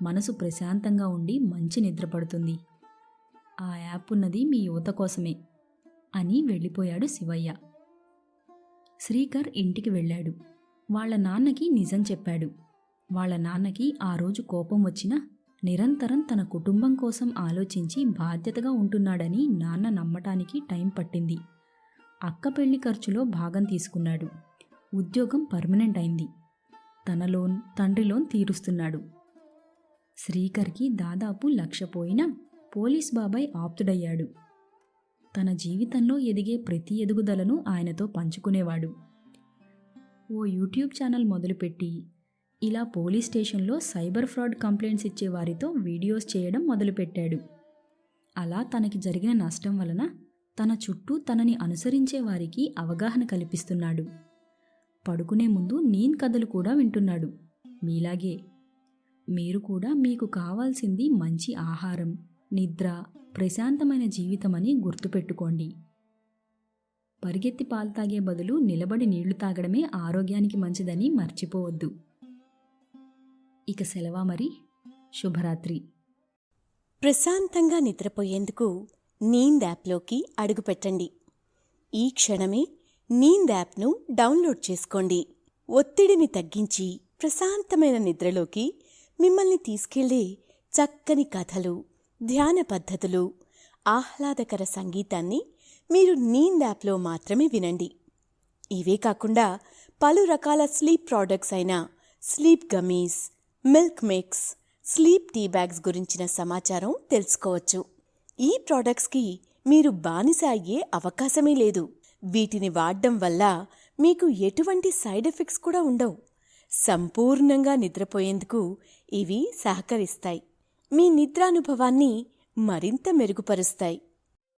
మనసు ప్రశాంతంగా ఉండి మంచి నిద్రపడుతుంది. ఆ యాప్ ఉన్నది మీ యువత కోసమే అని వెళ్ళిపోయాడు శివయ్య. శ్రీకర్ ఇంటికి వెళ్ళాడు. వాళ్ళ నాన్నకి నిజం చెప్పాడు. వాళ్ళ నాన్నకి ఆ రోజు కోపం వచ్చినా నిరంతరం తన కుటుంబం కోసం ఆలోచించి బాధ్యతగా ఉంటున్నాడని నాన్న నమ్మటానికి టైం పట్టింది. అక్క పెళ్లి ఖర్చులో భాగం తీసుకున్నాడు. ఉద్యోగం పర్మనెంట్ అయింది. తన లోన్, తండ్రి లోన్ తీరుస్తున్నాడు. శ్రీకర్కి దాదాపు 1,00,000 పోయినా పోలీస్ బాబాయ్ ఆప్తుడయ్యాడు. తన జీవితంలో ఎదిగే ప్రతి ఎదుగుదలను ఆయనతో పంచుకునేవాడు. ఓ యూట్యూబ్ ఛానల్ మొదలుపెట్టి ఇలా పోలీస్ స్టేషన్లో సైబర్ ఫ్రాడ్ కంప్లైంట్స్ ఇచ్చే వారితో వీడియోస్ చేయడం మొదలుపెట్టాడు. అలా తనకి జరిగిన నష్టం వలన తన చుట్టూ తనని అనుసరించే వారికి అవగాహన కల్పిస్తున్నాడు. పడుకునే ముందు నీంద్ కథలు కూడా వింటున్నాడు. మీలాగే. మీరు కూడా మీకు కావాల్సింది మంచి ఆహారం, నిద్ర, ప్రశాంతమైన జీవితమని గుర్తుపెట్టుకోండి. పరిగెత్తి పాలు తాగే బదులు నిలబడి నీళ్లు తాగడమే ఆరోగ్యానికి మంచిదని మర్చిపోవద్దు. ఇక సెలవా మరి. శుభరాత్రి. ప్రశాంతంగా నిద్రపోయేందుకు నీంద్ యాప్లోకి అడుగుపెట్టండి. ఈ క్షణమే నీంద్ యాప్ను డౌన్లోడ్ చేసుకోండి. ఒత్తిడిని తగ్గించి ప్రశాంతమైన నిద్రలోకి మిమ్మల్ని తీసుకెళ్లే చక్కని కథలు, ధ్యాన పద్ధతులు, ఆహ్లాదకర సంగీతాన్ని మీరు నీంద్ యాప్లో మాత్రమే వినండి. ఇవే కాకుండా పలు రకాల స్లీప్ ప్రోడక్ట్స్ అయిన sleep gummies, milk mix, sleep tea bags గురించిన సమాచారం తెలుసుకోవచ్చు. ఈ ప్రోడక్ట్స్కి మీరు బానిస అయ్యే అవకాశమే లేదు. వీటిని వాడడం వల్ల మీకు ఎటువంటి సైడ్ ఎఫెక్ట్స్ కూడా ఉండవు. సంపూర్ణంగా నిద్రపోయేందుకు ఇవి సహకరిస్తాయి. మీ నిద్రానుభవాన్ని మరింత మెరుగుపరుస్తాయి.